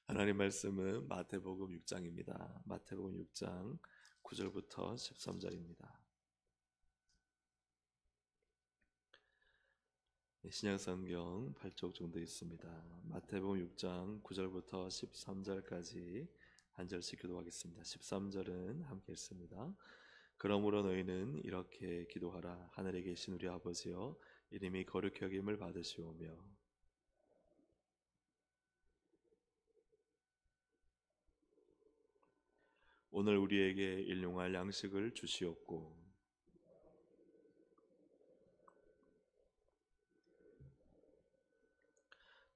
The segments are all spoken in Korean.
하나님 말씀은 마태복음 6장입니다. 마태복음 6장 9절부터 13절입니다. 신약 성경 8쪽 정도 있습니다. 마태복음 6장 9절부터 13절까지 한 절씩 기도하겠습니다. 13절은 함께 읽습니다. 그러므로 너희는 이렇게 기도하라. 하늘에 계신 우리 아버지여, 이름이 거룩히 여김을 받으시오며 오늘 우리에게 일용할 양식을 주시옵고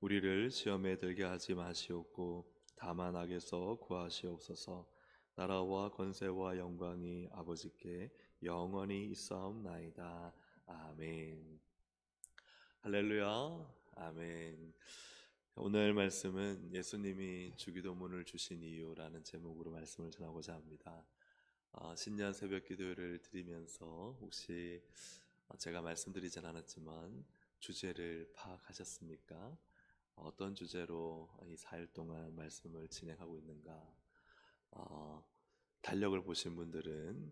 우리를 시험에 들게 하지 마시옵고 다만 악에서 구하시옵소서. 나라와 권세와 영광이 아버지께 영원히 있사옵나이다. 아멘. 할렐루야. 아멘. 오늘 말씀은 예수님이 주기도문을 주신 이유라는 제목으로 말씀을 전하고자 합니다. 신년 새벽 기도를 드리면서 혹시 제가 말씀드리진 않았지만 주제를 파악하셨습니까? 어떤 주제로 이 4일 동안 말씀을 진행하고 있는가? 달력을 보신 분들은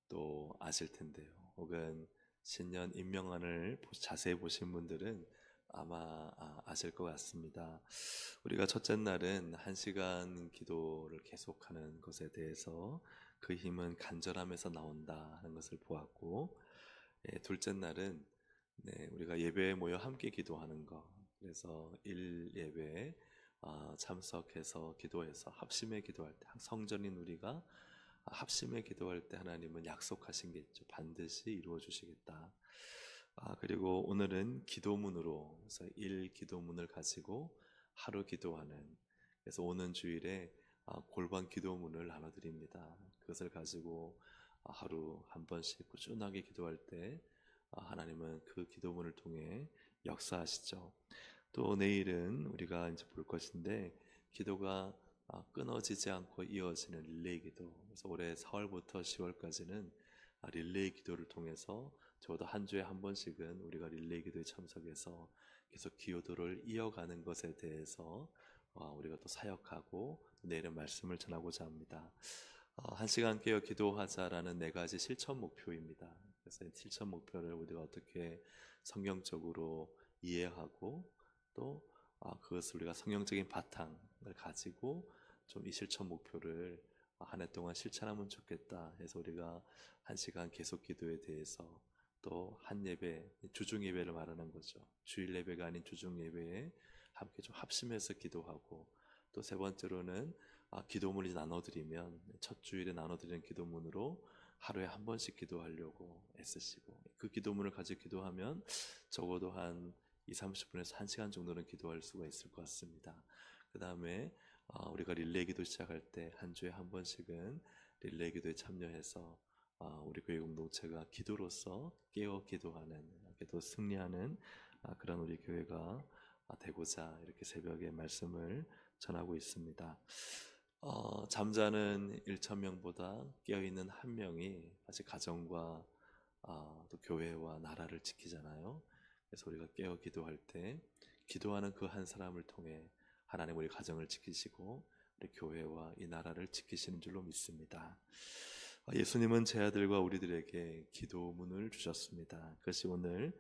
또 아실 텐데요. 혹은 신년 임명안을 자세히 보신 분들은 아마 아실 것 같습니다. 우리가 첫째 날은 1시간 기도를 계속하는 것에 대해서 그 힘은 간절함에서 나온다 하는 것을 보았고, 둘째 날은 우리가 예배에 모여 함께 기도하는 것, 그래서 1예배에 참석해서 기도해서 합심해 기도할 때, 성전인 우리가 합심해 기도할 때 하나님은 약속하신 게 있죠. 반드시 이루어 주시겠다. 그리고 오늘은 기도문으로, 그래서 1기도문을 가지고 하루 기도하는, 그래서 오는 주일에 골반 기도문을 나눠드립니다. 그것을 가지고 하루 한 번씩 꾸준하게 기도할 때 하나님은 그 기도문을 통해 역사하시죠. 또 내일은 우리가 이제 볼 것인데, 기도가 끊어지지 않고 이어지는 릴레이 기도. 그래서 올해 4월부터 10월까지는 릴레이 기도를 통해서 적어도 한 주에 한 번씩은 우리가 릴레이 기도에 참석해서 계속 기도를 이어가는 것에 대해서 우리가 또 사역하고 내일은 말씀을 전하고자 합니다. 1시간 깨어 기도하자라는 4가지 실천 목표입니다. 그래서 이 실천 목표를 우리가 어떻게 성경적으로 이해하고 또 그것을 우리가 성경적인 바탕을 가지고 좀 이 실천 목표를 한 해 동안 실천하면 좋겠다 해서 우리가 1시간 계속 기도에 대해서 또 한 예배, 주중 예배를 말하는 거죠. 주일 예배가 아닌 주중 예배에 함께 좀 합심해서 기도하고, 또 세 번째로는 기도문을 나눠드리면 첫 주일에 나눠드리는 기도문으로 하루에 한 번씩 기도하려고 애쓰시고, 그 기도문을 가지고 기도하면 적어도 한 2, 30분에서 1시간 정도는 기도할 수가 있을 것 같습니다. 그 다음에 우리가 릴레이 기도 시작할 때 한 주에 한 번씩은 릴레이 기도에 참여해서 우리 교회 공동체가 기도로서 깨어 기도하는, 기도 승리하는 그런 우리 교회가 되고자 이렇게 새벽에 말씀을 전하고 있습니다. 잠자는 1,000명보다 깨어있는 한 명이 사실 가정과 또 교회와 나라를 지키잖아요. 그래서 우리가 깨어 기도할 때 기도하는 그 한 사람을 통해 하나님 우리 가정을 지키시고 우리 교회와 이 나라를 지키시는 줄로 믿습니다. 예수님은 제 아들과 우리들에게 기도문을 주셨습니다. 그것이 오늘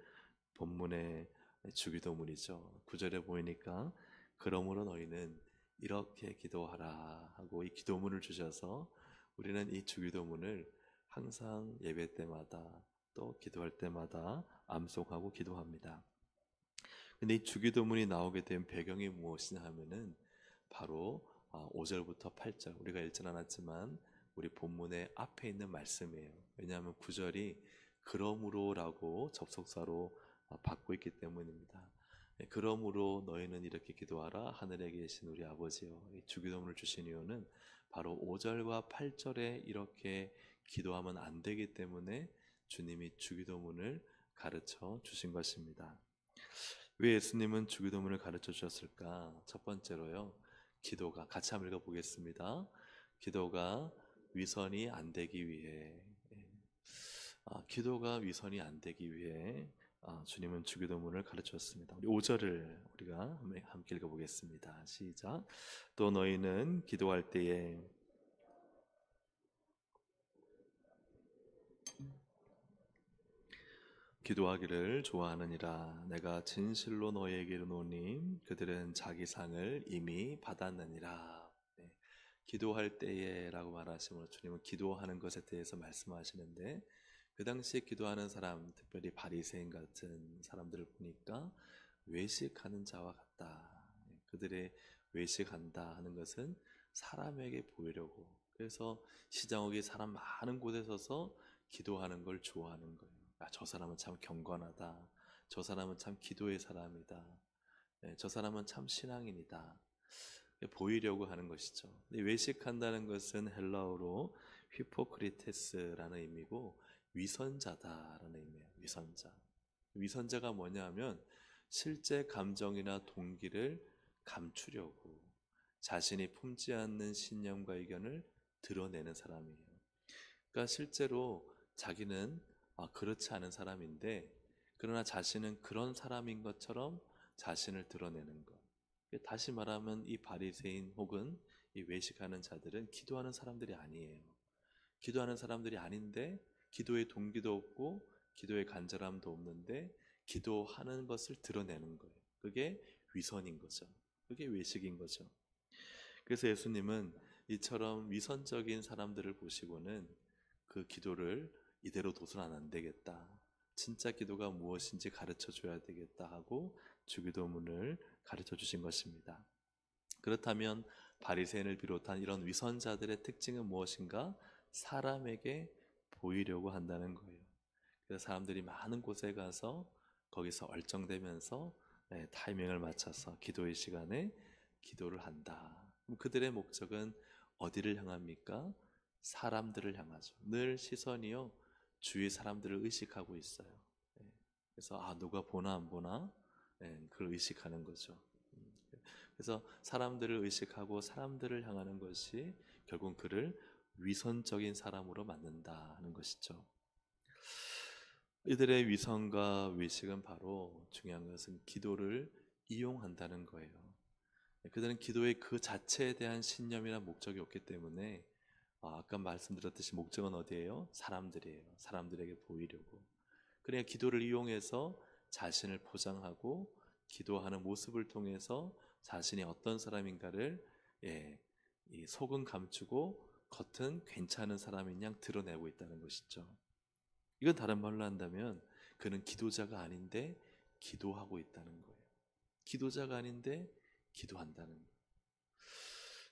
본문의 주기도문이죠. 9절에 보이니까 그러므로 너희는 이렇게 기도하라 하고 이 기도문을 주셔서 우리는 이 주기도문을 항상 예배 때마다 또 기도할 때마다 암송하고 기도합니다. 근데 이 주기도문이 나오게 된 배경이 무엇이냐 하면은 바로 5절부터 8절, 우리가 읽진 않았지만 우리 본문의 앞에 있는 말씀이에요. 왜냐하면 9절이 그러므로라고 접속사로 받고 있기 때문입니다. 그러므로 너희는 이렇게 기도하라. 하늘에 계신 우리 아버지여. 이 주기도문을 주신 이유는 바로 5절과 8절에 이렇게 기도하면 안 되기 때문에 주님이 주기도문을 가르쳐 주신 것입니다. 왜 예수님은 주기도문을 가르쳐 주셨을까? 첫 번째로요, 기도가, 같이 한번 읽어보겠습니다. 기도가 위선이 안 되기 위해, 기도가 위선이 안 되기 위해 주님은 주기도문을 가르쳤습니다. 우리 5절을 우리가 함께 읽어보겠습니다. 시작. 또 너희는 기도할 때에 기도하기를 좋아하느니라. 내가 진실로 너희에게 이르노니 그들은 자기 상을 이미 받았느니라. 네. 기도할 때에라고 말하시면 주님은 기도하는 것에 대해서 말씀하시는데, 그 당시에 기도하는 사람, 특별히 바리새인 같은 사람들을 보니까 외식하는 자와 같다. 그들의 외식한다 하는 것은 사람에게 보이려고, 그래서 시장옥이 사람 많은 곳에 서서 기도하는 걸 좋아하는 거예요. 저 사람은 참 경건하다. 저 사람은 참 기도의 사람이다. 저 사람은 참 신앙인이다. 보이려고 하는 것이죠. 외식한다는 것은 헬라어로 히포크리테스라는 의미고 위선자다라는 의미예요. 위선자. 위선자가 뭐냐 하면 실제 감정이나 동기를 감추려고 자신이 품지 않는 신념과 의견을 드러내는 사람이에요. 그러니까 실제로 자기는 그렇지 않은 사람인데, 그러나 자신은 그런 사람인 것처럼 자신을 드러내는 것. 다시 말하면 이 바리새인 혹은 이 외식하는 자들은 기도하는 사람들이 아니에요. 기도하는 사람들이 아닌데 기도의 동기도 없고 기도의 간절함도 없는데 기도하는 것을 드러내는 거예요. 그게 위선인 거죠. 그게 외식인 거죠. 그래서 예수님은 이처럼 위선적인 사람들을 보시고는 그 기도를 이대로 둬서는 안 되겠다. 진짜 기도가 무엇인지 가르쳐 줘야 되겠다 하고 주기도문을 가르쳐 주신 것입니다. 그렇다면 바리새인을 비롯한 이런 위선자들의 특징은 무엇인가? 사람에게 보이려고 한다는 거예요. 그래서 사람들이 많은 곳에 가서 거기서 얼쩡대면서 타이밍을 맞춰서 기도의 시간에 기도를 한다. 그럼 그들의 목적은 어디를 향합니까? 사람들을 향하죠. 늘 시선이요, 주위 사람들을 의식하고 있어요. 그래서 누가 보나 안 보나 그걸 의식하는 거죠. 그래서 사람들을 의식하고 사람들을 향하는 것이 결국 그를 위선적인 사람으로 만든다 하는 것이죠. 이들의 위선과 외식은 바로 중요한 것은 기도를 이용한다는 거예요. 그들은 기도의 그 자체에 대한 신념이나 목적이 없기 때문에 아까 말씀드렸듯이 목적은 어디예요? 사람들이에요. 사람들에게 보이려고. 그러니까 기도를 이용해서 자신을 포장하고 기도하는 모습을 통해서 자신이 어떤 사람인가를 이 속은 감추고 겉은 괜찮은 사람인 양 드러내고 있다는 것이죠. 이건 다른 말로 한다면 그는 기도자가 아닌데 기도하고 있다는 거예요. 기도자가 아닌데 기도한다는 거예요.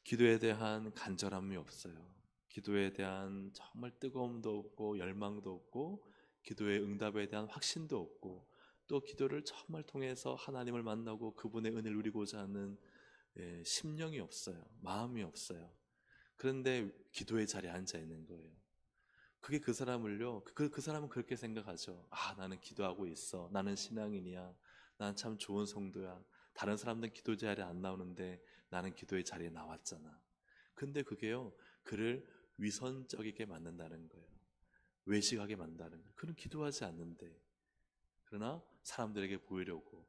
기도에 대한 간절함이 없어요. 기도에 대한 정말 뜨거움도 없고 열망도 없고 기도의 응답에 대한 확신도 없고 또 기도를 정말 통해서 하나님을 만나고 그분의 은혜를 누리고자 하는 심령이 없어요. 마음이 없어요. 그런데 기도의 자리에 앉아 있는 거예요. 그게 그 사람을요, 그 사람은 그렇게 생각하죠. 나는 기도하고 있어. 나는 신앙인이야. 난 참 좋은 성도야. 다른 사람들은 기도 자리에 안 나오는데 나는 기도의 자리에 나왔잖아. 근데 그게요, 그를 위선적이게 만든다는 거예요. 외식하게 만든다는 거예요. 그는 기도하지 않는데, 그러나 사람들에게 보이려고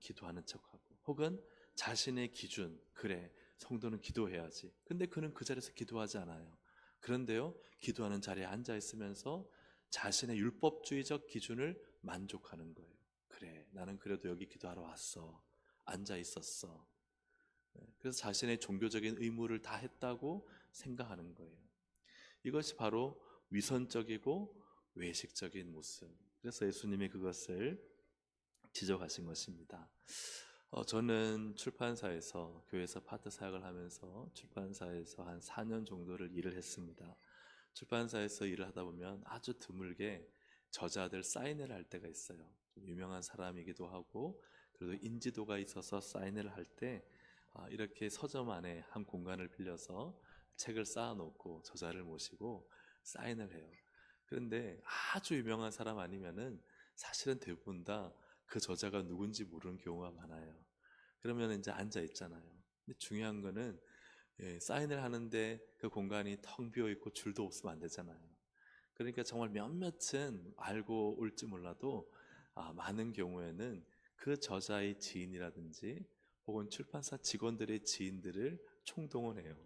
기도하는 척하고, 혹은 자신의 기준, 그래, 성도는 기도해야지. 근데 그는 그 자리에서 기도하지 않아요. 그런데요, 기도하는 자리에 앉아 있으면서 자신의 율법주의적 기준을 만족하는 거예요. 그래, 나는 그래도 여기 기도하러 왔어. 앉아 있었어. 그래서 자신의 종교적인 의무를 다 했다고 생각하는 거예요. 이것이 바로 위선적이고 외식적인 모습. 그래서 예수님이 그것을 지적하신 것입니다. 저는 출판사에서 교회에서 파트 사역을 하면서 출판사에서 한 4년 정도를 일을 했습니다. 출판사에서 일을 하다 보면 아주 드물게 저자들 사인회를 할 때가 있어요. 좀 유명한 사람이기도 하고 그래도 인지도가 있어서 사인회를 할 때 이렇게 서점 안에 한 공간을 빌려서 책을 쌓아놓고 저자를 모시고 사인을 해요. 그런데 아주 유명한 사람 아니면은 사실은 대부분 다 그 저자가 누군지 모르는 경우가 많아요. 그러면 이제 앉아 있잖아요. 근데 중요한 거는 사인을 하는데 그 공간이 텅 비어 있고 줄도 없으면 안 되잖아요. 그러니까 정말 몇몇은 알고 올지 몰라도 많은 경우에는 그 저자의 지인이라든지 혹은 출판사 직원들의 지인들을 총동원해요.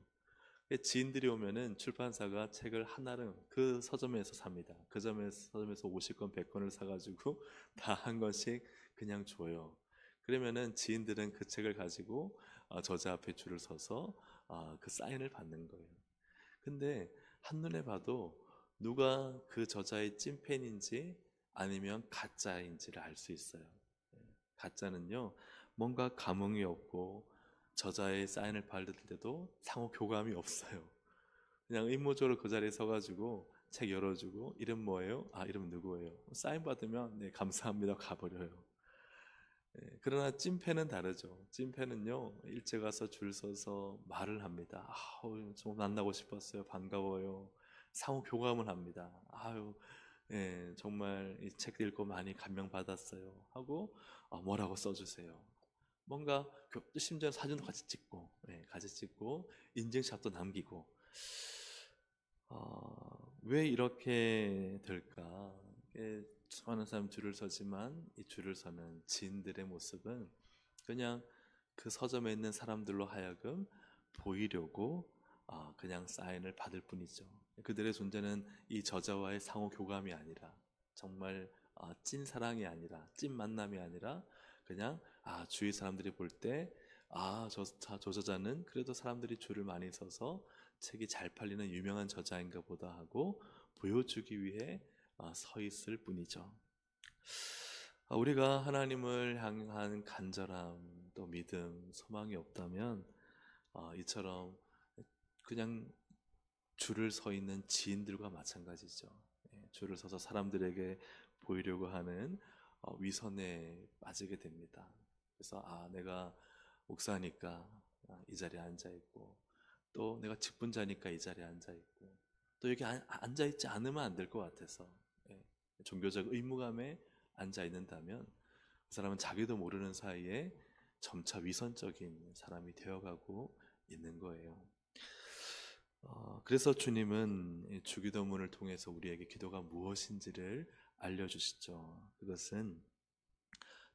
지인들이 오면은 출판사가 책을 하나를 그 서점에서 삽니다. 그 서점에서 50권, 100권을 사가지고 다 한 권씩 그냥 줘요. 그러면은 지인들은 그 책을 가지고 저자 앞에 줄을 서서 그 사인을 받는 거예요. 근데 한눈에 봐도 누가 그 저자의 찐팬인지 아니면 가짜인지를 알 수 있어요. 가짜는요, 뭔가 감흥이 없고 저자의 사인을 받을 때도 상호 교감이 없어요. 그냥 의무적으로 그 자리에 서가지고 책 열어주고 이름 뭐예요? 이름 누구예요? 사인 받으면 네 감사합니다 가버려요. 그러나 찐팬은 다르죠. 찐팬은요 일찍 가서 줄 서서 말을 합니다. 좀 만나고 싶었어요. 반가워요. 상호 교감을 합니다. 정말 이 책 읽고 많이 감명 받았어요. 하고 뭐라고 써주세요. 뭔가 심지어 사진도 같이 찍고 인증샷도 남기고. 왜 이렇게 될까? 수많은 사람 줄을 서지만 이 줄을 서는 지인들의 모습은 그냥 그 서점에 있는 사람들로 하여금 보이려고 그냥 사인을 받을 뿐이죠. 그들의 존재는 이 저자와의 상호 교감이 아니라 정말 찐 사랑이 아니라 찐 만남이 아니라 그냥 주위 사람들이 볼 때 저 저자는 그래도 사람들이 줄을 많이 서서 책이 잘 팔리는 유명한 저자인가 보다 하고 보여주기 위해 서 있을 뿐이죠. 우리가 하나님을 향한 간절함, 또 믿음, 소망이 없다면 이처럼 그냥 줄을 서 있는 지인들과 마찬가지죠. 줄을 서서 사람들에게 보이려고 하는 위선에 빠지게 됩니다. 그래서 내가 목사니까 이 자리에 앉아 있고, 또 내가 직분자니까 이 자리에 앉아 있고, 또 여기 앉아 있지 않으면 안 될 것 같아서 종교적 의무감에 앉아 있는다면 그 사람은 자기도 모르는 사이에 점차 위선적인 사람이 되어가고 있는 거예요. 그래서 주님은 이 주기도문을 통해서 우리에게 기도가 무엇인지를 알려주시죠. 그것은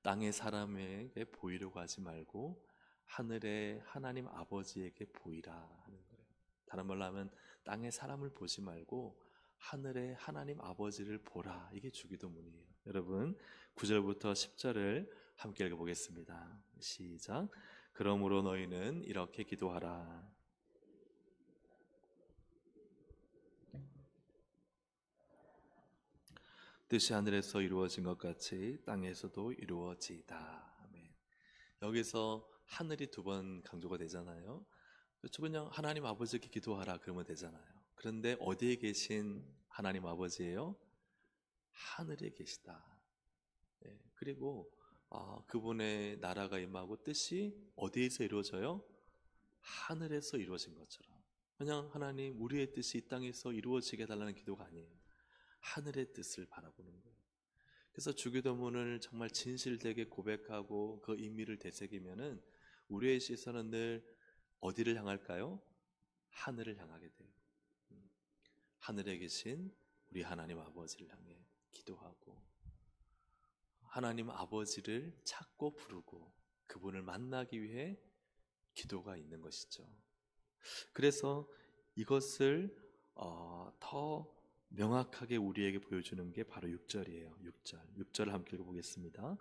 땅의 사람에게 보이려고 하지 말고 하늘의 하나님 아버지에게 보이라 하는 거예요. 다른 말로 하면 땅의 사람을 보지 말고 하늘의 하나님 아버지를 보라. 이게 주기도문이에요. 여러분 9절부터 10절을 함께 읽어보겠습니다. 시작. 그러므로 너희는 이렇게 기도하라. 뜻이 하늘에서 이루어진 것 같이 땅에서도 이루어지이다. 아멘. 여기서 하늘이 두 번 강조가 되잖아요. 그렇죠. 그냥 하나님 아버지께 기도하라 그러면 되잖아요. 그런데 어디에 계신 하나님 아버지예요? 하늘에 계시다. 그리고 그분의 나라가 임하고 뜻이 어디에서 이루어져요? 하늘에서 이루어진 것처럼. 그냥 하나님 우리의 뜻이 이 땅에서 이루어지게 해달라는 기도가 아니에요. 하늘의 뜻을 바라보는 거예요. 그래서 주기도문을 정말 진실되게 고백하고 그 의미를 되새기면은 우리의 시선은 늘 어디를 향할까요? 하늘을 향하게 돼요. 하늘에 계신 우리 하나님 아버지를 향해 기도하고 하나님 아버지를 찾고 부르고 그분을 만나기 위해 기도가 있는 것이죠. 그래서 이것을 더 명확하게 우리에게 보여주는 게 바로 6절이에요. 6절 함께 읽어보겠습니다.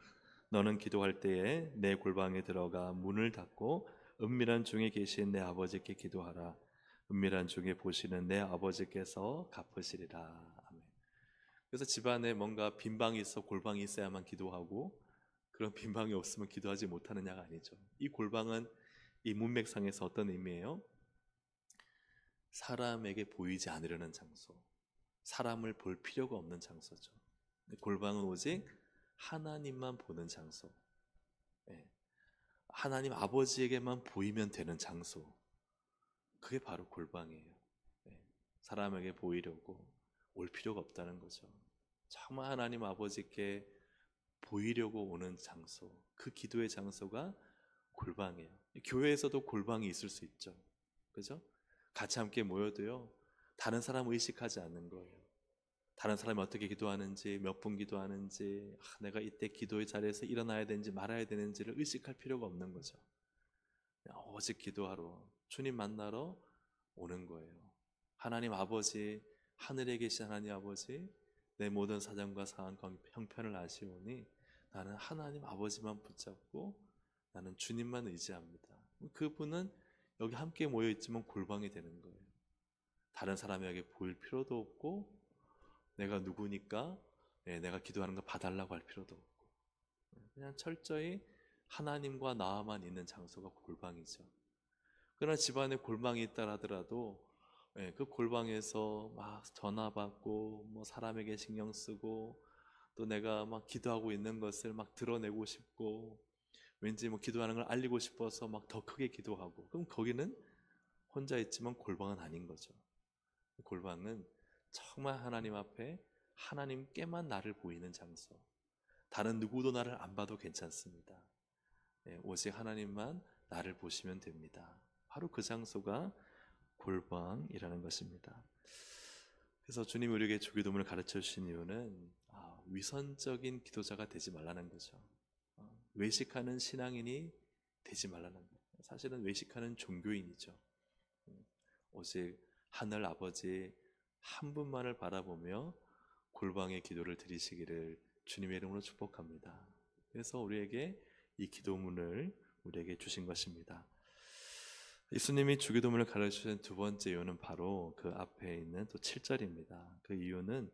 너는 기도할 때에 내 골방에 들어가 문을 닫고 은밀한 중에 계신 내 아버지께 기도하라. 은밀한 중에 보시는 내 아버지께서 갚으시리라. 아멘. 그래서 집안에 뭔가 빈방이 있어 골방이 있어야만 기도하고 그런 빈방이 없으면 기도하지 못하느냐가 아니죠. 이 골방은 이 문맥상에서 어떤 의미예요? 사람에게 보이지 않으려는 장소, 사람을 볼 필요가 없는 장소죠. 골방은 오직 하나님만 보는 장소, 하나님 아버지에게만 보이면 되는 장소, 그게 바로 골방이에요. 사람에게 보이려고 올 필요가 없다는 거죠. 정말 하나님 아버지께 보이려고 오는 장소, 그 기도의 장소가 골방이에요. 교회에서도 골방이 있을 수 있죠. 그죠? 같이 함께 모여도요, 다른 사람 의식하지 않는 거예요. 다른 사람이 어떻게 기도하는지, 몇 분 기도하는지, 내가 이때 기도의 자리에서 일어나야 되는지 말아야 되는지를 의식할 필요가 없는 거죠. 그냥 오직 기도하러, 주님 만나러 오는 거예요. 하나님 아버지, 하늘에 계신 하나님 아버지, 내 모든 사정과 상황 형편을 아시오니 나는 하나님 아버지만 붙잡고 나는 주님만 의지합니다. 그분은 여기 함께 모여 있지만 골방이 되는 거예요. 다른 사람에게 보일 필요도 없고, 내가 누구니까 내가 기도하는 거 봐달라고 할 필요도 없고, 그냥 철저히 하나님과 나만 있는 장소가 골방이죠. 그러나 집안에 골방이 있다 하더라도 그 골방에서 막 전화 받고 뭐 사람에게 신경 쓰고, 또 내가 막 기도하고 있는 것을 막 드러내고 싶고, 왠지 뭐 기도하는 걸 알리고 싶어서 막 더 크게 기도하고, 그럼 거기는 혼자 있지만 골방은 아닌 거죠. 골방은 정말 하나님 앞에 하나님께만 나를 보이는 장소, 다른 누구도 나를 안 봐도 괜찮습니다. 오직 하나님만 나를 보시면 됩니다. 바로 그 장소가 골방이라는 것입니다. 그래서 주님이 우리에게 주기도문을 가르쳐 주신 이유는 위선적인 기도자가 되지 말라는 거죠. 외식하는 신앙인이 되지 말라는 거예요. 사실은 외식하는 종교인이죠. 오직 하늘 아버지 한 분만을 바라보며 골방의 기도를 드리시기를 주님의 이름으로 축복합니다. 그래서 우리에게 이 기도문을 우리에게 주신 것입니다. 예수님이 주기도문을 가르치신 두 번째 이유는 바로 그 앞에 있는 또 7절입니다. 그 이유는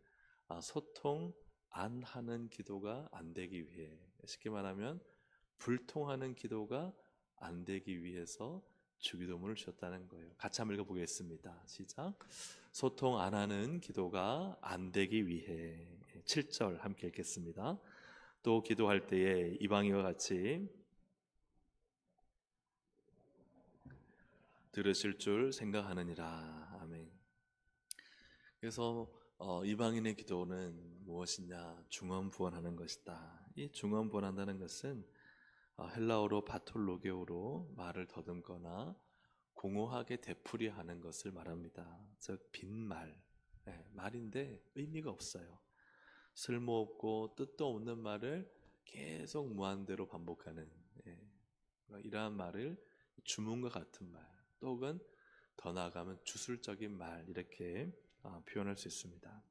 소통 안 하는 기도가 안 되기 위해, 쉽게 말하면 불통하는 기도가 안 되기 위해서 주기도문을 주셨다는 거예요. 같이 한번 읽어보겠습니다. 시작. 소통 안 하는 기도가 안 되기 위해. 7절 함께 읽겠습니다. 또 기도할 때에 이방인과 같이 들으실 줄 생각하느니라. 아멘. 그래서 이방인의 기도는 무엇이냐? 중언부언하는 것이다. 이 중언부언한다는 것은 헬라어로 바톨로게오로 말을 더듬거나 공허하게 되풀이하는 것을 말합니다. 즉 빈말, 말인데 의미가 없어요. 쓸모없고 뜻도 없는 말을 계속 무한대로 반복하는, 이러한 말을 주문과 같은 말, 또는 더 나아가면 주술적인 말, 이렇게 표현할 수 있습니다.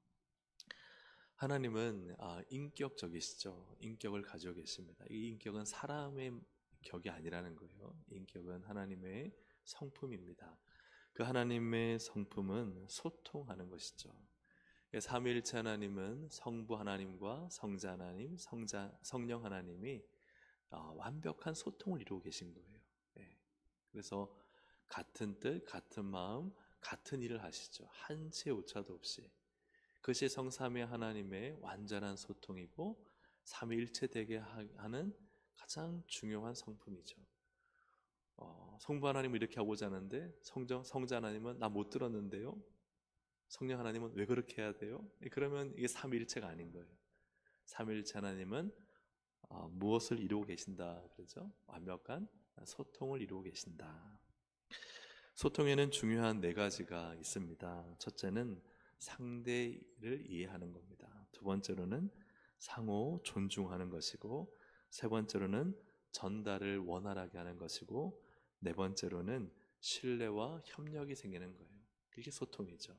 하나님은 인격적이시죠. 인격을 가지고 계십니다. 이 인격은 사람의 격이 아니라는 거예요. 인격은 하나님의 성품입니다. 그 하나님의 성품은 소통하는 것이죠. 삼위일체 하나님은 성부 하나님과 성자 하나님, 성령 하나님이 완벽한 소통을 이루고 계신 거예요. 그래서 같은 뜻, 같은 마음, 같은 일을 하시죠. 한치의 오차도 없이. 그것이 성삼위 하나님의 완전한 소통이고 삼위일체 되게 하는 가장 중요한 성품이죠. 성부 하나님은 이렇게 하고자 하는데 성자 하나님은 나 못 들었는데요. 성령 하나님은 왜 그렇게 해야 돼요? 그러면 이게 삼위일체가 아닌 거예요. 삼위일체 하나님은 무엇을 이루고 계신다 그러죠? 완벽한 소통을 이루고 계신다. 소통에는 중요한 네 가지가 있습니다. 첫째는 상대를 이해하는 겁니다. 두 번째로는 상호 존중하는 것이고, 세 번째로는 전달을 원활하게 하는 것이고, 네 번째로는 신뢰와 협력이 생기는 거예요. 이게 소통이죠.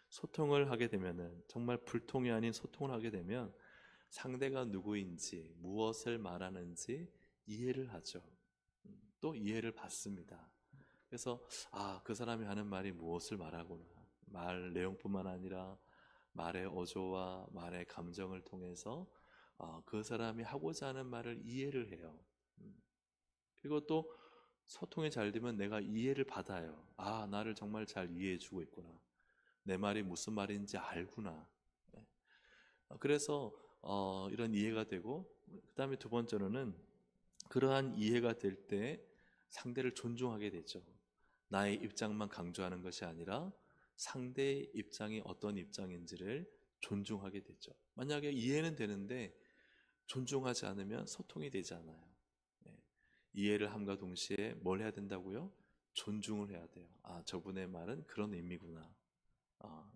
소통을 하게 되면은, 정말 불통이 아닌 소통을 하게 되면 상대가 누구인지, 무엇을 말하는지 이해를 하죠. 또 이해를 받습니다. 그래서 그 사람이 하는 말이 무엇을 말하구나, 말 내용뿐만 아니라 말의 어조와 말의 감정을 통해서 그 사람이 하고자 하는 말을 이해를 해요. 그리고 또 소통이 잘 되면 내가 이해를 받아요. 나를 정말 잘 이해해 주고 있구나, 내 말이 무슨 말인지 알구나. 그래서 이런 이해가 되고, 그 다음에 두 번째로는 그러한 이해가 될 때 상대를 존중하게 되죠. 나의 입장만 강조하는 것이 아니라 상대의 입장이 어떤 입장인지를 존중하게 되죠. 만약에 이해는 되는데 존중하지 않으면 소통이 되지 않아요. 이해를 함과 동시에 뭘 해야 된다고요? 존중을 해야 돼요. 저분의 말은 그런 의미구나.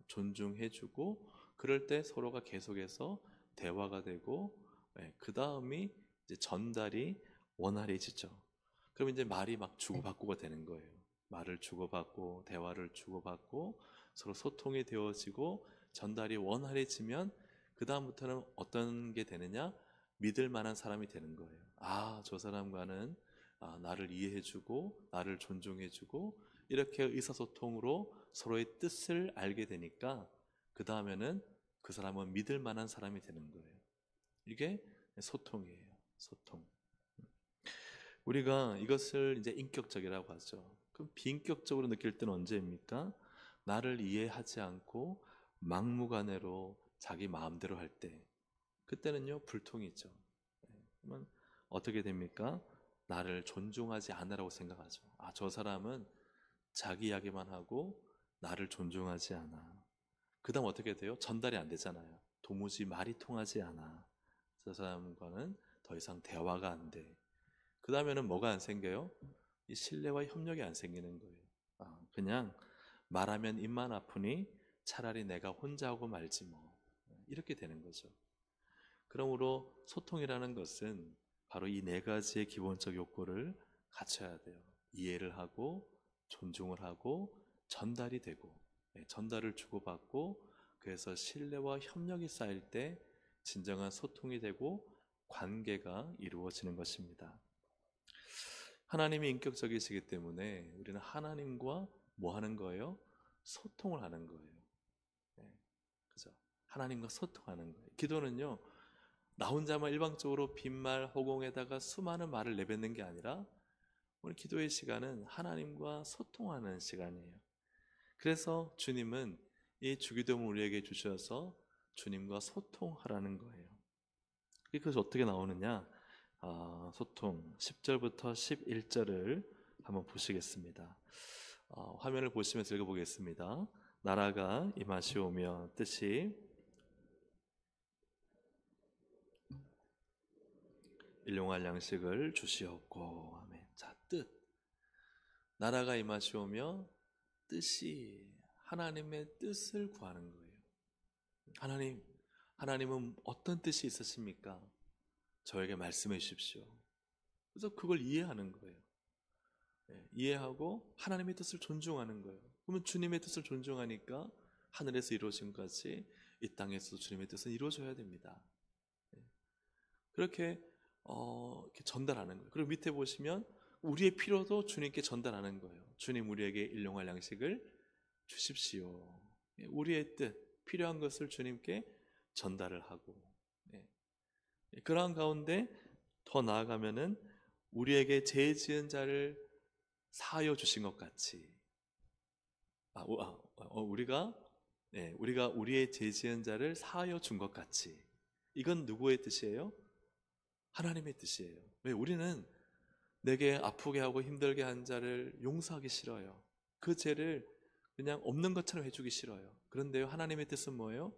존중해주고 그럴 때 서로가 계속해서 대화가 되고, 그 다음이 이제 전달이 원활해지죠. 그럼 이제 말이 막 주고받고가 되는 거예요. 말을 주고받고 대화를 주고받고 서로 소통이 되어지고 전달이 원활해지면 그 다음부터는 어떤 게 되느냐? 믿을 만한 사람이 되는 거예요. 아, 저 사람과는 나를 이해해주고 나를 존중해주고 이렇게 의사소통으로 서로의 뜻을 알게 되니까 그 다음에는 그 사람은 믿을 만한 사람이 되는 거예요. 이게 소통이에요. 소통. 우리가 이것을 이제 인격적이라고 하죠. 그럼 비인격적으로 느낄 때는 언제입니까? 나를 이해하지 않고 막무가내로 자기 마음대로 할 때, 그때는요 불통이죠. 그러면 어떻게 됩니까? 나를 존중하지 않으라고 생각하죠. 아, 저 사람은 자기 이야기만 하고 나를 존중하지 않아. 그 다음 어떻게 돼요? 전달이 안 되잖아요. 도무지 말이 통하지 않아. 저 사람과는 더 이상 대화가 안 돼. 그 다음에는 뭐가 안 생겨요? 이 신뢰와 협력이 안 생기는 거예요. 그냥 말하면 입만 아프니 차라리 내가 혼자 하고 말지 뭐. 이렇게 되는 거죠. 그러므로 소통이라는 것은 바로 이 네 가지의 기본적 욕구를 갖춰야 돼요. 이해를 하고 존중을 하고 전달이 되고, 전달을 주고받고, 그래서 신뢰와 협력이 쌓일 때 진정한 소통이 되고 관계가 이루어지는 것입니다. 하나님이 인격적이시기 때문에 우리는 하나님과 뭐 하는 거예요? 소통을 하는 거예요. 그죠? 하나님과 소통하는 거예요. 기도는요, 나 혼자만 일방적으로 빈말 허공에다가 수많은 말을 내뱉는 게 아니라 오늘 기도의 시간은 하나님과 소통하는 시간이에요. 그래서 주님은 이 주기도문을 우리에게 주셔서 주님과 소통하라는 거예요. 그것이 어떻게 나오느냐? 소통 10절부터 11절을 한번 보시겠습니다. 화면을 보시면서 읽어보겠습니다. 나라가 임하시오며 뜻이 일용할 양식을 주시옵고. 아멘. 자, 뜻. 나라가 임하시오며 뜻이, 하나님의 뜻을 구하는 거예요. 하나님은 어떤 뜻이 있으십니까? 저에게 말씀해 주십시오. 그래서 그걸 이해하는 거예요. 이해하고 하나님의 뜻을 존중하는 거예요. 그러면 주님의 뜻을 존중하니까 하늘에서 이루어진 것이 이 땅에서도 주님의 뜻은 이루어져야 됩니다. 그렇게 이렇게 전달하는 거예요. 그리고 밑에 보시면 우리의 필요도 주님께 전달하는 거예요. 주님, 우리에게 일용할 양식을 주십시오. 우리의 뜻, 필요한 것을 주님께 전달을 하고, 그러한 가운데 더 나아가면은 우리에게 죄 지은 자를 사하여 주신 것 같이, 우리가 우리의 죄 지은 자를 사하여 준 것 같이, 이건 누구의 뜻이에요? 하나님의 뜻이에요. 왜? 우리는 내게 아프게 하고 힘들게 한 자를 용서하기 싫어요. 그 죄를 그냥 없는 것처럼 해주기 싫어요. 그런데요, 하나님의 뜻은 뭐예요?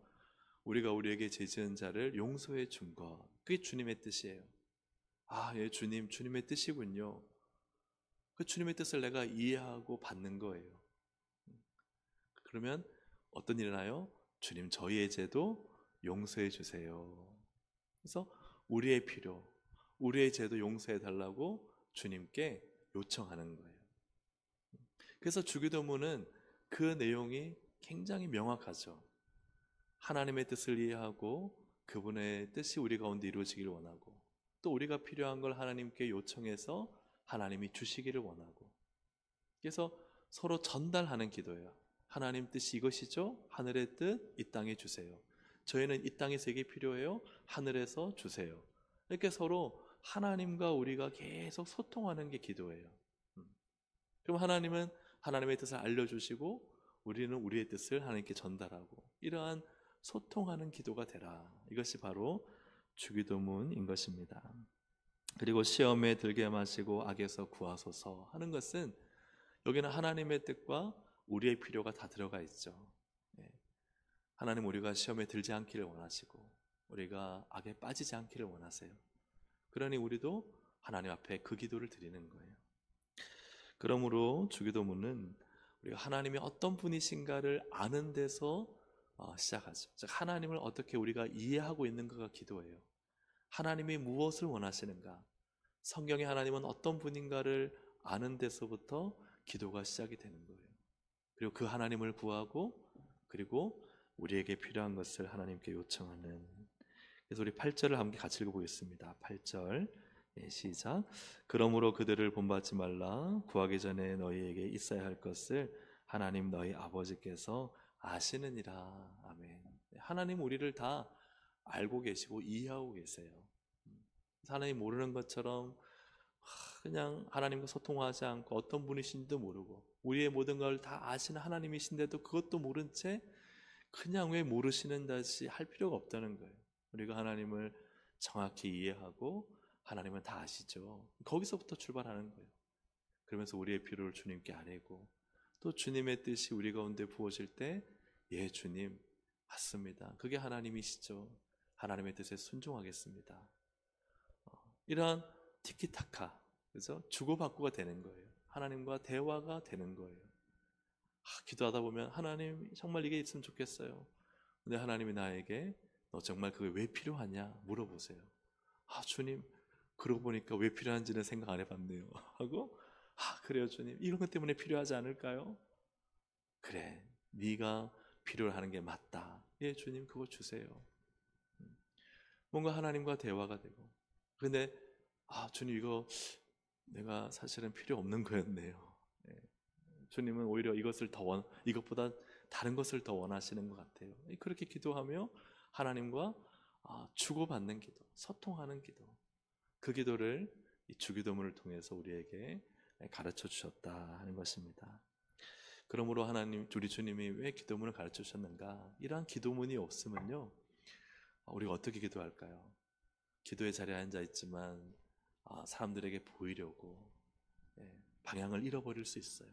우리가 우리에게 죄 지은 자를 용서해 준 것. 그게 주님의 뜻이에요. 예, 주님의 뜻이군요. 그 주님의 뜻을 내가 이해하고 받는 거예요. 그러면 어떤 일이 나요? 주님, 저희의 죄도 용서해 주세요. 그래서 우리의 필요, 우리의 죄도 용서해 달라고 주님께 요청하는 거예요. 그래서 주기도문은 그 내용이 굉장히 명확하죠. 하나님의 뜻을 이해하고 그분의 뜻이 우리 가운데 이루어지기를 원하고, 또 우리가 필요한 걸 하나님께 요청해서 하나님이 주시기를 원하고, 그래서 서로 전달하는 기도예요. 하나님 뜻이 이것이죠? 하늘의 뜻 이 땅에 주세요. 저희는 이 땅에서 이게 필요해요? 하늘에서 주세요. 이렇게 서로 하나님과 우리가 계속 소통하는 게 기도예요. 그럼 하나님은 하나님의 뜻을 알려주시고 우리는 우리의 뜻을 하나님께 전달하고, 이러한 소통하는 기도가 되라. 이것이 바로 주기도문인 것입니다. 그리고 시험에 들게 마시고 악에서 구하소서 하는 것은, 여기는 하나님의 뜻과 우리의 필요가 다 들어가 있죠. 하나님, 우리가 시험에 들지 않기를 원하시고 우리가 악에 빠지지 않기를 원하세요. 그러니 우리도 하나님 앞에 그 기도를 드리는 거예요. 그러므로 주기도문은 우리가 하나님이 어떤 분이신가를 아는 데서 시작하죠. 즉 하나님을 어떻게 우리가 이해하고 있는가가 기도예요. 하나님이 무엇을 원하시는가, 성경의 하나님은 어떤 분인가를 아는 데서부터 기도가 시작이 되는 거예요. 그리고 그 하나님을 구하고, 그리고 우리에게 필요한 것을 하나님께 요청하는. 그래서 우리 8절을 함께 같이 읽어보겠습니다. 8절 시작. 그러므로 그들을 본받지 말라. 구하기 전에 너희에게 있어야 할 것을 하나님 너희 아버지께서 아시느니라. 아멘. 하나님 우리를 다 알고 계시고 이해하고 계세요. 하나님 모르는 것처럼 그냥 하나님과 소통하지 않고 어떤 분이신지도 모르고 우리의 모든 걸 다 아시는 하나님이신데도 그것도 모른 채 그냥 왜 모르시는 듯이 할 필요가 없다는 거예요. 우리가 하나님을 정확히 이해하고 하나님은 다 아시죠. 거기서부터 출발하는 거예요. 그러면서 우리의 필요를 주님께 아뢰고, 또 주님의 뜻이 우리 가운데 부어질 때 예 주님 맞습니다, 그게 하나님이시죠, 하나님의 뜻에 순종하겠습니다. 이러한 티키타카, 그래서 주고받고가 되는 거예요. 하나님과 대화가 되는 거예요. 기도하다 보면 하나님 정말 이게 있으면 좋겠어요. 근데 하나님이 나에게 너 정말 그게 왜 필요하냐 물어보세요. 주님 그러고 보니까 왜 필요한지는 생각 안 해봤네요 하고 그래요 주님 이런 것 때문에 필요하지 않을까요? 그래 네가 필요로 하는 게 맞다. 예 주님 그거 주세요. 뭔가 하나님과 대화가 되고, 근데 주님 이거 내가 사실은 필요 없는 거였네요. 주님은 오히려 이것보다 다른 것을 더 원하시는 것 같아요. 그렇게 기도하며 하나님과 주고받는 기도, 소통하는 기도, 그 기도를 이 주기도문을 통해서 우리에게 가르쳐 주셨다 하는 것입니다. 그러므로 우리 주님이 왜 기도문을 가르쳐 주셨는가? 이러한 기도문이 없으면요 우리가 어떻게 기도할까요? 기도의 자리에 앉아 있지만 사람들에게 보이려고 방향을 잃어버릴 수 있어요.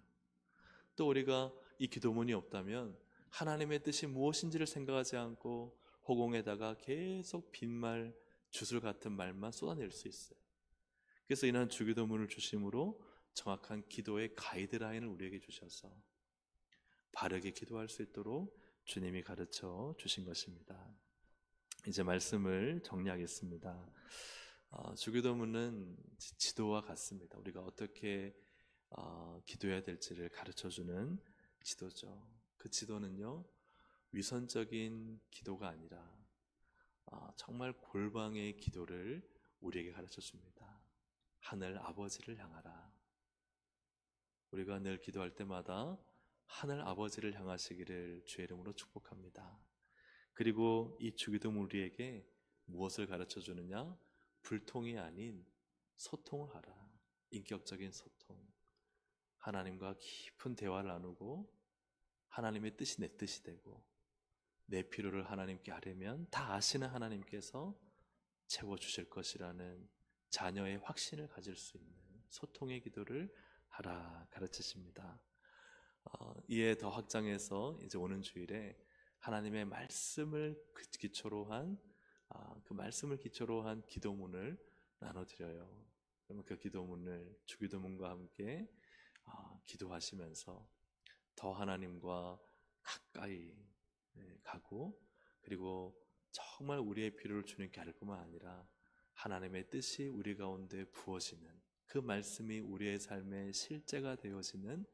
또 우리가 이 기도문이 없다면 하나님의 뜻이 무엇인지를 생각하지 않고 허공에다가 계속 빈말, 주술 같은 말만 쏟아낼 수 있어요. 그래서 이날 주기도문을 주심으로 정확한 기도의 가이드라인을 우리에게 주셔서 바르게 기도할 수 있도록 주님이 가르쳐 주신 것입니다. 이제 말씀을 정리하겠습니다. 주기도문은 지도와 같습니다. 우리가 어떻게 기도해야 될지를 가르쳐주는 지도죠. 그 지도는요 위선적인 기도가 아니라 정말 골방의 기도를 우리에게 가르쳐줍니다. 하늘 아버지를 향하라. 우리가 늘 기도할 때마다 하늘 아버지를 향하시기를 주의 이름으로 축복합니다. 그리고 이 주기도문 우리에게 무엇을 가르쳐주느냐? 불통이 아닌 소통을 하라. 인격적인 소통, 하나님과 깊은 대화를 나누고 하나님의 뜻이 내 뜻이 되고 내 필요를 하나님께 아뢰면 다 아시는 하나님께서 채워주실 것이라는 자녀의 확신을 가질 수 있는 소통의 기도를 하라 가르치십니다. 이에 더 확장해서 이제 오는 주일에 하나님의 말씀을 기초로 한 기도문을 나눠드려요. 그러면 그 기도문을 주기도문과 함께 기도하시면서 더 하나님과 가까이 가고, 그리고 정말 우리의 필요를 주님께 알 뿐만 아니라 하나님의 뜻이 우리 가운데 부어지는 그 말씀이 우리의 삶의 실제가 되어지는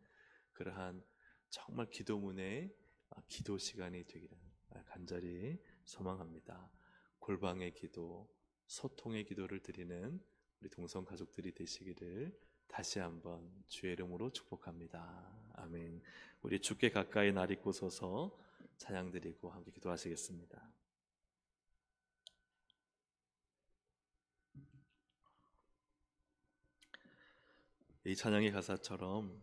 그러한 정말 기도문의 기도 시간이 되기를 간절히 소망합니다. 골방의 기도, 소통의 기도를 드리는 우리 동성 가족들이 되시기를 다시 한번 주의 이름으로 축복합니다. 아멘. 우리 주께 가까이 날 입고 서서 찬양 드리고 함께 기도하시겠습니다. 이 찬양의 가사처럼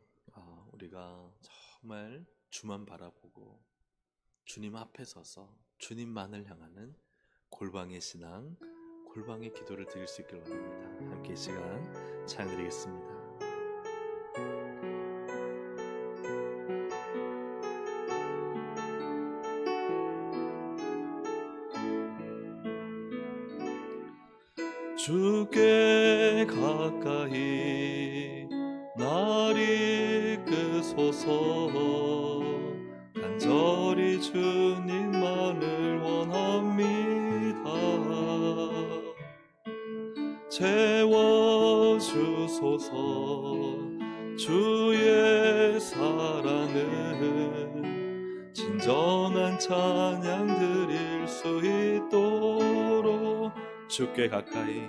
우리가 정말 주만 바라보고 주님 앞에 서서 주님만을 향하는 골방의 신앙, 골방의 기도를 드릴 수 있기를 원합니다. 함께 이 시간 찬양 드리겠습니다. 주께 가까이 날 이끄소서. 간절히 주님만을 원합니다. 채워주소서. 주의 사랑은 진정한 찬양 드릴 수 있도록 주께 가까이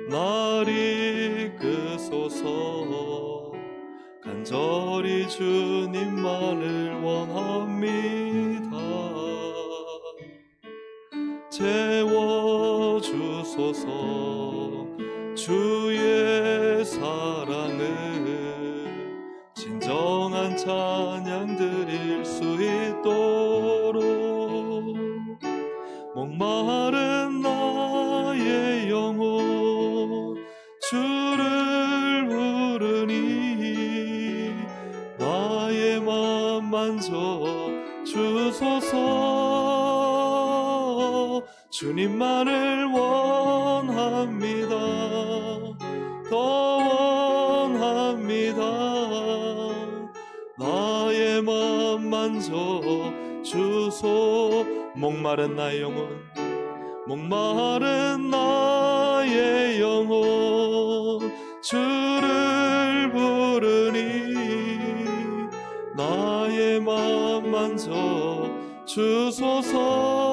날 이끄소서. 간절히 주님만을 원합니다. 채워주소서. 주의 사랑을 진정한 찬양 드릴 수 있도록 목마른 나의 영혼 주를 부르니 나의 맘 만져 주소서. 주님만을 원합니다. 더 원합니다. 나의 맘 만져 주소. 목마른 나의 영혼, 목마른 나의 영혼 주를 부르니 나의 맘 만져 주소서.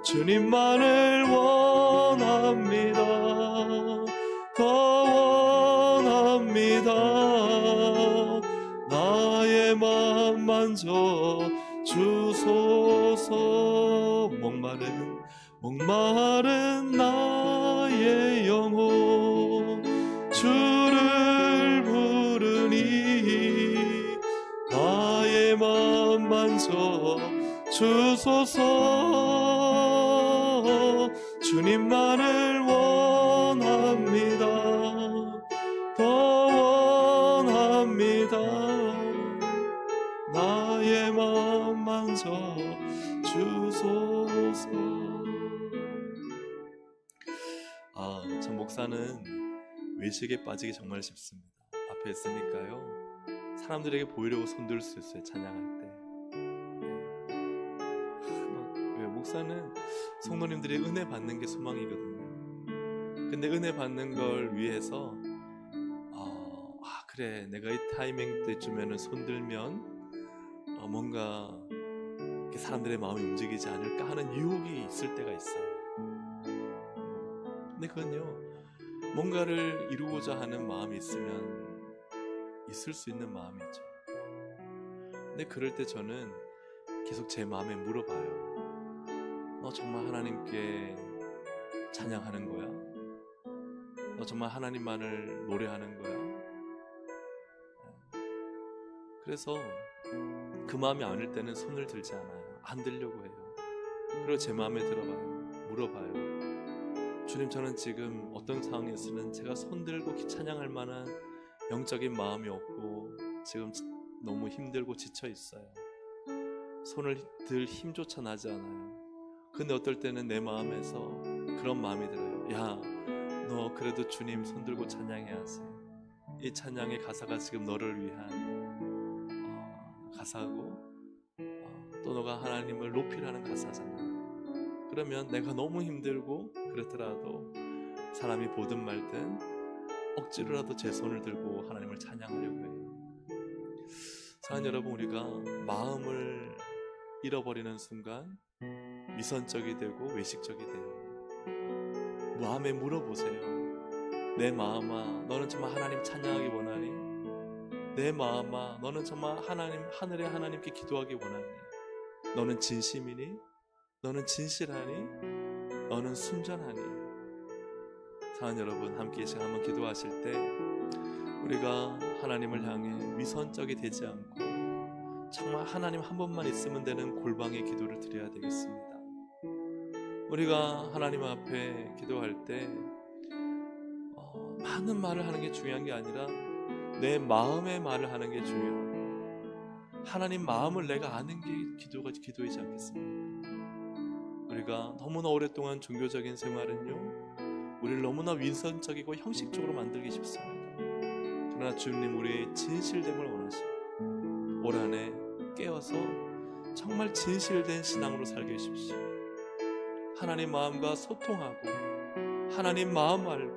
주님만을 원합니다. 더 원합니다. 나의 맘 만져 주소서. 목마른 나의 영혼 주를 부르니 나의 맘 만져 주소서. 주님만을 원합니다. 더 원합니다. 나의 맘 만져 주소서. 참 목사는 외식에 빠지기 정말 쉽습니다. 앞에 있으니까요, 사람들에게 보이려고 손들 수 있어요. 찬양할 때. 목사는 성도님들이 은혜 받는 게 소망이거든요. 근데 은혜 받는 걸 위해서 그래, 내가 이 타이밍 때쯤에는 손들면 뭔가 사람들의 마음이 움직이지 않을까 하는 유혹이 있을 때가 있어요. 근데 그건요, 뭔가를 이루고자 하는 마음이 있으면 있을 수 있는 마음이죠. 근데 그럴 때 저는 계속 제 마음에 물어봐요. 너 정말 하나님께 찬양하는 거야? 너 정말 하나님만을 노래하는 거야? 그래서 그 마음이 아닐 때는 손을 들지 않아요. 안 들려고 해요. 그리고 제 마음에 들어봐요. 물어봐요. 주님, 저는 지금 어떤 상황에서는 제가 손들고 찬양할 만한 영적인 마음이 없고 지금 너무 힘들고 지쳐 있어요. 손을 들 힘조차 나지 않아요. 근데 어떨 때는 내 마음에서 그런 마음이 들어요. 야, 너 그래도 주님 손들고 찬양해야지. 이 찬양의 가사가 지금 너를 위한 가사고 또 너가 하나님을 높이라는 가사잖아. 그러면 내가 너무 힘들고 그렇더라도 사람이 보든 말든 억지로라도 제 손을 들고 하나님을 찬양하려고 해요. 사랑하는 여러분, 우리가 마음을 잃어버리는 순간 위선적이 되고 외식적이 돼요. 마음에 물어보세요. 내 마음아, 너는 정말 하나님 찬양하기 원하니? 내 마음아, 너는 정말 하늘의 하나님께 기도하기 원하니? 너는 진심이니? 너는 진실하니? 너는 순전하니? 사랑하는 여러분, 함께 이 시간 한번 기도하실 때 우리가 하나님을 향해 위선적이 되지 않고 정말 하나님 한 번만 있으면 되는 골방의 기도를 드려야 되겠습니다. 우리가 하나님 앞에 기도할 때 많은 말을 하는 게 중요한 게 아니라 내 마음의 말을 하는 게 중요해요. 하나님 마음을 내가 아는 게 기도이지 않겠습니까? 우리가 너무나 오랫동안 종교적인 생활은요, 우리를 너무나 위선적이고 형식적으로 만들기 쉽습니다. 그러나 주님 우리의 진실됨을 원하십니다. 올 한 해 깨어서 정말 진실된 신앙으로 살게 해주십시오. 하나님 마음과 소통하고 하나님 마음 알고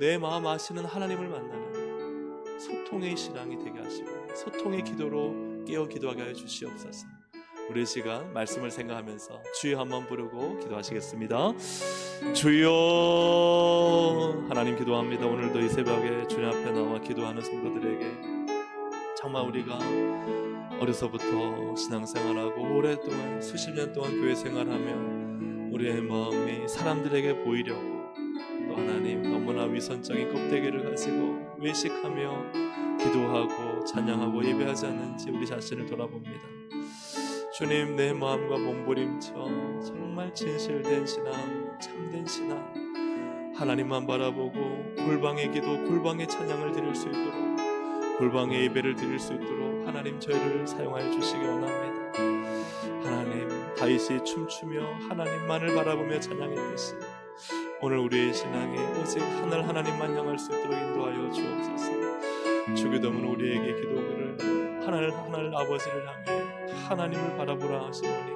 내 마음 아시는 하나님을 만나는 소통의 신앙이 되게 하시고 소통의 기도로 깨어 기도하게 하여 주시옵소서. 우리 시간 말씀을 생각하면서 주여 한번 부르고 기도하시겠습니다. 주여. 하나님 기도합니다. 오늘도 이 새벽에 주님 앞에 나와 기도하는 성도들에게 정말 우리가 어려서부터 신앙생활하고 오랫동안 수십 년 동안 교회 생활하며 우리의 마음이 사람들에게 보이려고 또 하나님 너무나 위선적인 껍데기를 가지고 외식하며 기도하고 찬양하고 예배하지 않는지 우리 자신을 돌아봅니다. 주님, 내 마음과 몸부림쳐 정말 진실된 신앙, 참된 신앙, 하나님만 바라보고 골방의 기도, 골방의 찬양을 드릴 수 있도록, 골방의 예배를 드릴 수 있도록 하나님 저희를 사용하여 주시기 원합니다. 하나님, 다윗이 춤추며 하나님만을 바라보며 찬양했듯이 오늘 우리의 신앙에 오직 하늘 하나님만 향할 수 있도록 인도하여 주옵소서. 주기도문 우리에게 기도를 하늘 아버지를 향해 하나님을 바라보라 하시오니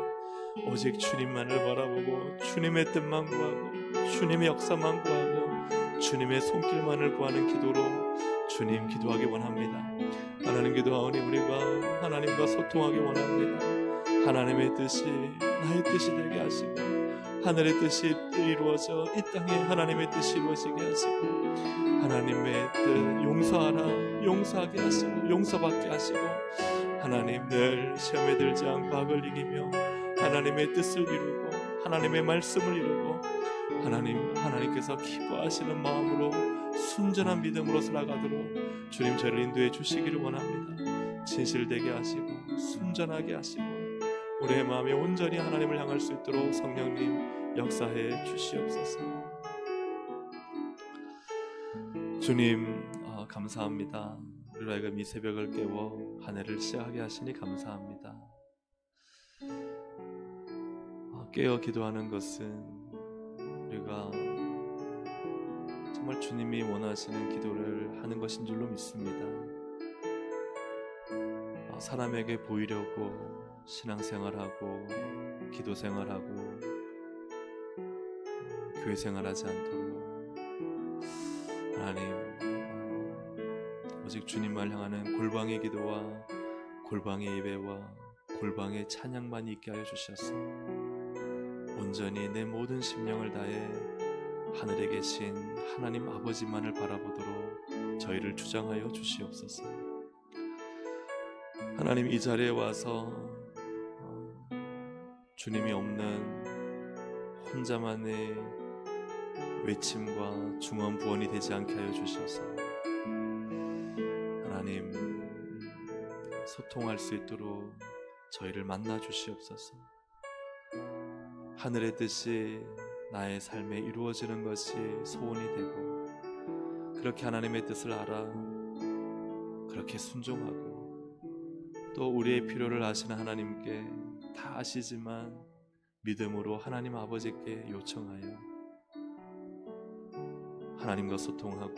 오직 주님만을 바라보고 주님의 뜻만 구하고 주님의 역사만 구하고 주님의 손길만을 구하는 기도로 주님 기도하기 원합니다. 하나님 기도하오니 우리가 하나님과 소통하기 원합니다. 하나님의 뜻이 나의 뜻이 되게 하시고 하늘의 뜻이 이루어져 이 땅에 하나님의 뜻이 이루어지게 하시고 하나님의 뜻 용서하라 용서하게 하시고 용서받게 하시고 하나님 늘 시험에 들지 않고 악을 이기며 하나님의 뜻을 이루고 하나님의 말씀을 이루고 하나님께서 기뻐하시는 마음으로 순전한 믿음으로 살아가도록 주님 저를 인도해 주시기를 원합니다. 진실되게 하시고 순전하게 하시고 우리의 마음이 온전히 하나님을 향할 수 있도록 성령님 역사해 주시옵소서. 주님 감사합니다. 우리로 하여금 이 새벽을 깨워 한 해를 시작하게 하시니 감사합니다. 깨어 기도하는 것은 우리가 정말 주님이 원하시는 기도를 하는 것인 줄로 믿습니다. 사람에게 보이려고 신앙생활하고 기도생활하고 교회생활하지 않도록 하나님 오직 주님만 향하는 골방의 기도와 골방의 예배와 골방의 찬양만 있게 하여 주셔서 온전히 내 모든 심령을 다해 하늘에 계신 하나님 아버지만을 바라보도록 저희를 주장하여 주시옵소서. 하나님 이 자리에 와서 주님이 없는 혼자만의 외침과 중언부언이 되지 않게 하여 주셔서 하나님 소통할 수 있도록 저희를 만나 주시옵소서. 하늘의 뜻이 나의 삶에 이루어지는 것이 소원이 되고 그렇게 하나님의 뜻을 알아 그렇게 순종하고 또 우리의 필요를 아시는 하나님께 다 아시지만 믿음으로 하나님 아버지께 요청하여 하나님과 소통하고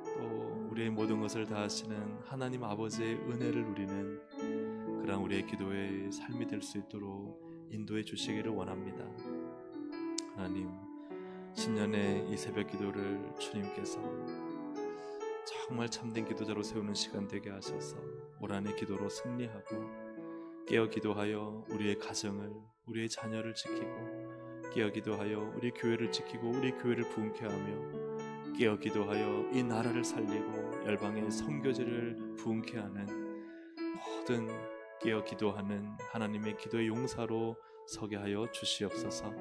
또 우리의 모든 것을 다 아시는 하나님 아버지의 은혜를 누리는 그런 우리의 기도의 삶이 될 수 있도록 인도해 주시기를 원합니다. 하나님 신년의 이 새벽 기도를 주님께서 정말 참된 기도자로 세우는 시간 되게 하셔서 올 한 해 기도로 승리하고 깨어 기도하여 우리의 가정을 우리의 자녀를 지키고 깨어 기도하여 우리 교회를 지키고 우리 교회를 부흥케 하며 깨어 기도하여 이 나라를 살리고 열방의 선교지를 부흥케 하는 모든 깨어 기도하는 하나님의 기도의 용사로 서게 하여 주시옵소서.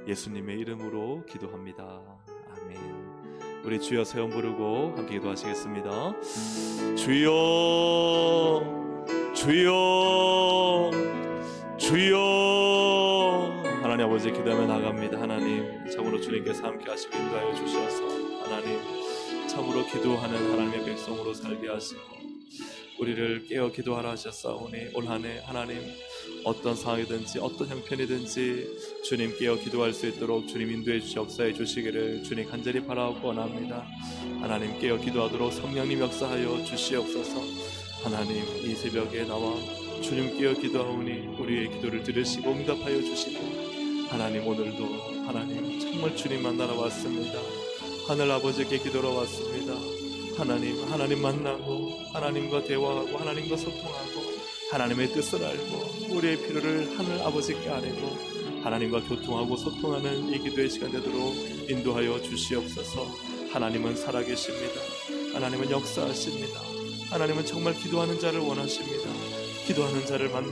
예수님의 이름으로 기도합니다. 아멘. 우리 주여 세 번 부르고 함께 기도하시겠습니다. 주여 주여 주여. 하나님 아버지 기도하며 나갑니다. 하나님 참으로 주님께서 함께 하시고 인도하여 주셔서 하나님 참으로 기도하는 하나님의 백성으로 살게 하시고 우리를 깨어 기도하라 하셨사오니 올 한 해 하나님 어떤 상황이든지 어떤 형편이든지 주님 깨어 기도할 수 있도록 주님 인도해 주시 역사해 주시기를 주님 간절히 바라고 원합니다. 하나님 깨어 기도하도록 성령님 역사하여 주시옵소서. 하나님 이 새벽에 나와 주님 깨어 기도하오니 우리의 기도를 들으시고 응답하여 주시고 하나님 오늘도 하나님 정말 주님 만나러 왔습니다. 하늘 아버지께 기도로 왔습니다. 하나님 만나고 하나님과 대화하고 하나님과 소통하고 하나님의 뜻을 알고 우리의 필요를 하늘 아버지께 아뢰고 하나님과 교통하고 소통하는 이 기도의 시간 되도록 인도하여 주시옵소서. 하나님은 살아계십니다. 하나님은 역사하십니다. 하나님은 정말 기도하는 자를 원하십니다. 기도하는 자를 만나